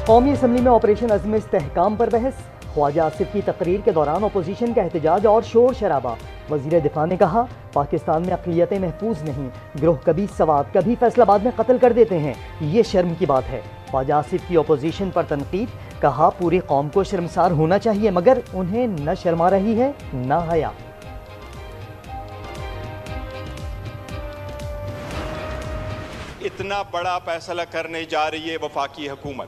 قومی اسمبلی میں آپریشن عزم استحکام پر بحث، خواجہ آصف کی تقریر کے دوران اپوزیشن کا احتجاج اور شور شرابہ۔ وزیر دفاع نے کہا پاکستان میں اقلیتیں محفوظ نہیں، گروہ کبھی سوات کبھی فیصل آباد میں قتل کر دیتے ہیں، یہ شرم کی بات ہے۔ خواجہ آصف کی اپوزیشن پر تنقید، کہا پوری قوم کو شرمسار ہونا چاہیے مگر انہیں نہ شرم آ رہی ہے نہ حیا۔ اتنا بڑا فیصلہ کرنے جا رہی ہے وفاقی حکومت،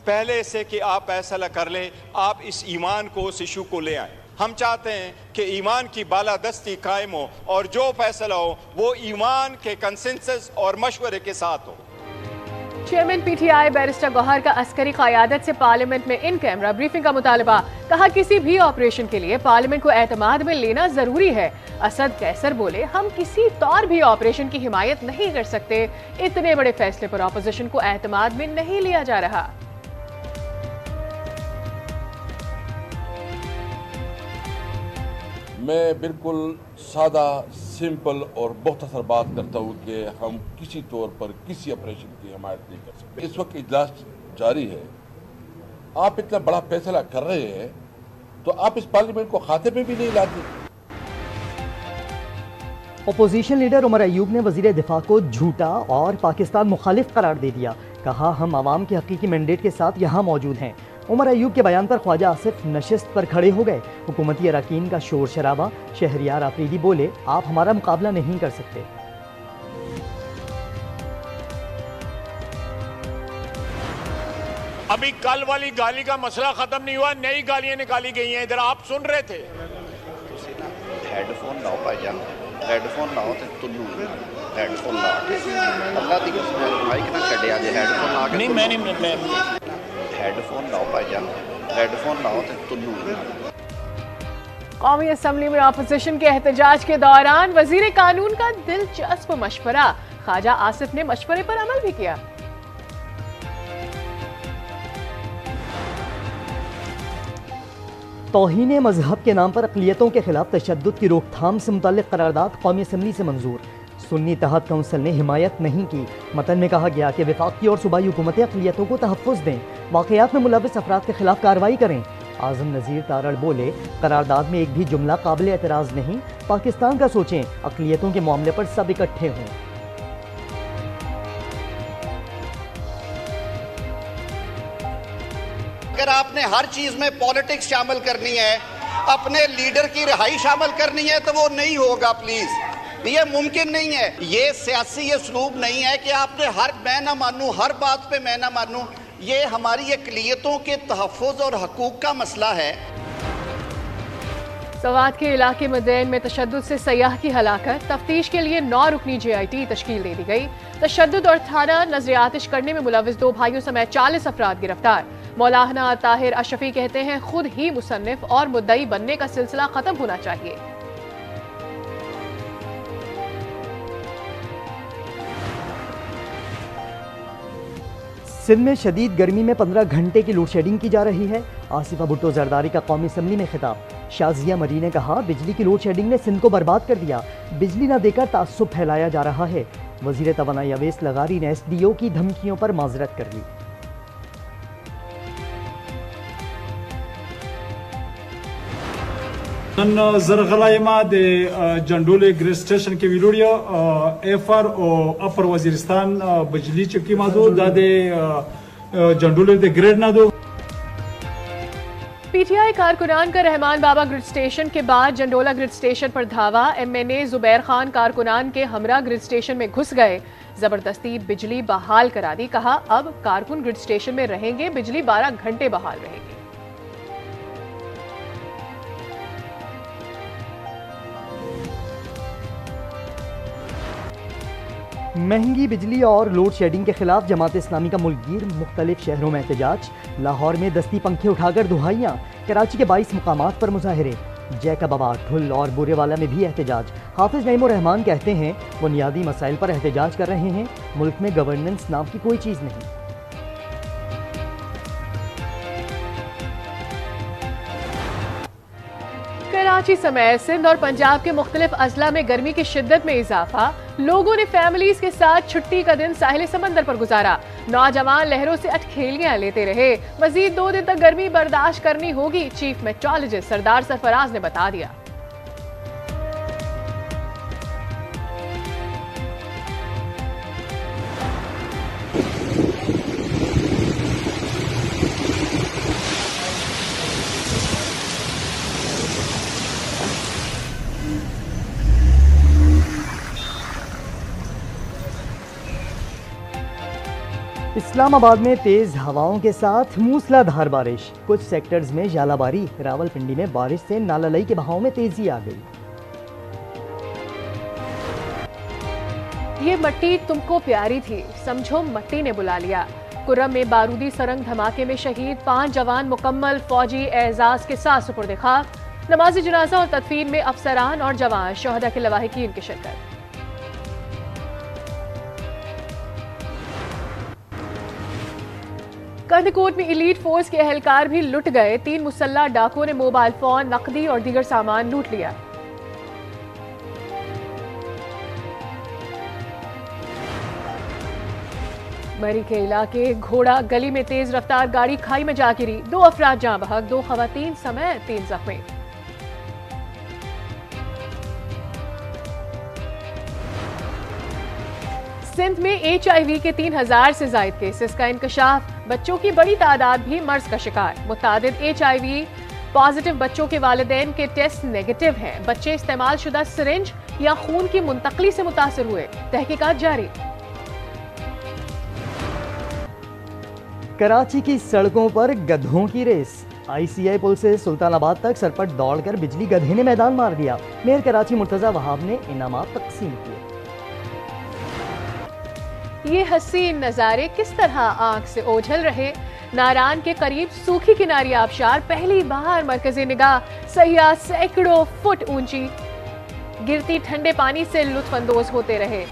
پہلے سے کہ آپ فیصلہ کر لیں، آپ اس ایمان کو، اس ایشو کو لے آئیں۔ ہم چاہتے ہیں کہ ایمان کی بالادستی قائم ہو اور جو فیصلہ ہو وہ ایمان کے کنسنسس اور مشورے کے ساتھ ہو۔ Chairman P T I barrister Gohar کا عسکری قیادت سے پارلیمنٹ میں ان کیمرہ بریفنگ کا مطالبہ، کہا کسی بھی آپریشن کے لیے پارلیمنٹ کو اعتماد میں لینا ضروری ہے۔ اسد قیصر بولے ہم کسی طور بھی آپریشن کی حمایت نہیں کر سکتے، اتنے بڑے فیصلے پر اپوزیشن کو اعتماد میں نہیں لیا جا رہا۔ میں بالکل سادہ، سمپل اور مختصر بات کرتا ہوں کہ ہم کسی طور پر کسی آپریشن کی حمایت نہیں کر سکتے۔ اس وقت اجلاس جاری ہے، آپ اتنا بڑا فیصلہ کر رہے ہیں تو آپ اس پارلیمنٹ کو کھاتے میں بھی نہیں لاتے۔ اپوزیشن لیڈر عمر ایوب نے وزیر دفاع کو جھوٹا اور پاکستان مخالف قرار دے دیا، کہا ہم عوام کے حقیقی مینڈیٹ کے ساتھ یہاں موجود ہیں۔ عمر ایوب کے بیان پر خواجہ آصف نشست پر کھڑے ہو گئے، حکومتی اراکین کا شور شرابہ، شہریار آفریدی بولے آپ ہمارا مقابلہ نہیں کر سکتے۔ ابھی کل والی گالی کا مسئلہ ختم نہیں ہوا، نئی گالیاں نکالی گئی ہیں، ادھر آپ سن رہے تھے۔ ہیڈ فون لاؤ بھائی جان، ہیڈ فون لاؤ تے تنو ہیڈ فون لا کے اللہ دی قسم مائک نہ چھڈیا جے، ہیڈ فون لا کے نہیں میں ہیڈ فون لاؤ بھائی جان، ہیڈ فون لاؤ تے تنو۔ قومی اسمبلی میں اپوزیشن کے احتجاج کے دوران وزیر قانون کا دلچسپ مشورہ، خواجہ آصف نے مشورے پر عمل بھی کیا۔ توہین مذہب کے نام پر اقلیتوں کے خلاف تشدد کی روک تھام سے متعلق قرارداد قومی اسمبلی سے منظور، سنی اتحاد کونسل نے حمایت نہیں کی۔ متن میں کہا گیا کہ وفاقی اور صوبائی حکومتیں اقلیتوں کو تحفظ دیں، واقعات میں ملوث افراد کے خلاف کارروائی کریں۔ اعظم نذیر تارڑ بولے قرارداد میں ایک بھی جملہ قابل اعتراض نہیں، پاکستان کا سوچیں، اقلیتوں کے معاملے پر سب اکٹھے ہوں۔ اگر آپ نے ہر چیز میں پولیٹکس شامل کرنی ہے، اپنے لیڈر کی رہائی شامل کرنی ہے تو وہ نہیں ہوگا پلیز، یہ ممکن نہیں ہے۔ یہ سیاسی اسلوب نہیں ہے کہ آپ نے میں نہ مانوں، ہر بات پہ میں نہ مانوں، یہ ہماری اقلیتوں کے تحفظ اور حقوق کا مسئلہ ہے۔ سوات کے علاقے مدین میں تشدد سے سیاح کی ہلاکت، تفتیش کے لیے 9 رکنی جے آئی ٹی تشکیل دے دی گئی۔ تشدد اور تھانہ نظر آتش کرنے میں ملوث 2 بھائیوں سمیت 40 افراد گرفتار۔ مولانا طاہر اشرفی کہتے ہیں خود ہی مصنف اور مدعی بننے کا سلسلہ ختم ہونا چاہیے۔ سندھ میں شدید گرمی میں 15 گھنٹے کی لوڈ شیڈنگ کی جا رہی ہے۔ آصفہ بھٹو زرداری کا قومی اسمبلی میں خطاب، شازیہ مری نے کہا بجلی کی لوڈ شیڈنگ نے سندھ کو برباد کر دیا، بجلی نہ دے کر تعصب پھیلایا جا رہا ہے۔ وزیر توانائی اویس لغاری نے ایس ڈی او کی دھمکیوں پر معذرت کر لی۔ نن زرغلای ما د جندول گریڈ اسٹیشن کې ویلوړیا اف ار او اپر وزیرستان بجلی چکی ما دو د جندول د گریڈ نہ دو۔ پی ٹی آئی کارکنان کا رحمان بابا گریڈ اسٹیشن کے بعد جنڈولا گریڈ اسٹیشن پر دھاوا، ایم این اے زبیر خان کارکنان کے ہمراہ گریڈ اسٹیشن میں گھس گئے، زبردستی بجلی بحال کرا دی، کہا اب کارکن گریڈ اسٹیشن میں رہیں گے، بجلی 12 گھنٹے بحال رہے گی۔ مہنگی بجلی اور لوڈ شیڈنگ کے خلاف جماعت اسلامی کا ملک گیر، مختلف شہروں میں احتجاج، لاہور میں دستی پنکھے اٹھا کر دہائیاں، کراچی کے 22 مقامات پر مظاہرے، جیکب آباد، ڈھل اور بورے والا میں بھی احتجاج۔ حافظ نعیم الرحمان کہتے ہیں بنیادی مسائل پر احتجاج کر رہے ہیں، ملک میں گورننس نام کی کوئی چیز نہیں۔ کراچی سمیت سندھ اور پنجاب کے مختلف اضلاع میں گرمی کی شدت میں اضافہ، لوگوں نے فیملیز کے ساتھ چھٹی کا دن ساحل سمندر پر گزارا، نوجوان لہروں سے اٹکھیلیاں لیتے رہے، مزید 2 دن تک گرمی برداشت کرنی ہوگی، چیف میٹرولوجسٹ سردار سرفراز نے بتا دیا۔ اسلام آباد میں تیز ہواؤں کے ساتھ موسلا دھار بارش، کچھ سیکٹرز میں ژالہ باری، راولپنڈی میں بارش سے نالہ لئی کے بہاؤ میں تیزی آ گئی۔ یہ مٹی تم کو پیاری تھی، سمجھو مٹی نے بلا لیا۔ کرم میں بارودی سرنگ دھماکے میں شہید 5 جوان مکمل فوجی اعزاز کے ساتھ سپرد خاک، نماز جنازہ اور تدفین میں افسران اور جوان شہداء کے لواحقین کی شرکت۔ کندھ کوٹ میں ایلیٹ فورس کے اہلکار بھی لٹ گئے، 3 مسلح ڈاکوؤں نے موبائل فون، نقدی اور دیگر سامان لوٹ لیا۔ مری کے علاقے گھوڑا گلی میں تیز رفتار گاڑی کھائی میں جا گری، 2 افراد جاں بحق، 2 خواتین سمیت 3 زخمی۔ سندھ میں HIV کے 3000 سے زائد کیسز کا انکشاف، بچوں کی بڑی تعداد بھی مرض کا شکار، متعدد HIV پازیٹیو بچوں کے والدین کے ٹیسٹ نیگیٹو ہیں، بچے استعمال شدہ سرنج یا خون کی منتقلی سے متاثر ہوئے، تحقیقات جاری۔ کراچی کی سڑکوں پر گدھوں کی ریس، ICI پل سے سلطان آباد تک سرپٹ دوڑ کر بجلی گدھے نے میدان مار دیا، میئر کراچی مرتضی وہاب نے انعامات تقسیم کیے۔ یہ حسین نظارے کس طرح آنکھ سے اوجھل رہے، ناران کے قریب سوکھی کناری آبشار پہلی بار مرکزی نگاہ، سیاح سینکڑوں فٹ اونچی گرتی ٹھنڈے پانی سے لطف اندوز ہوتے رہے،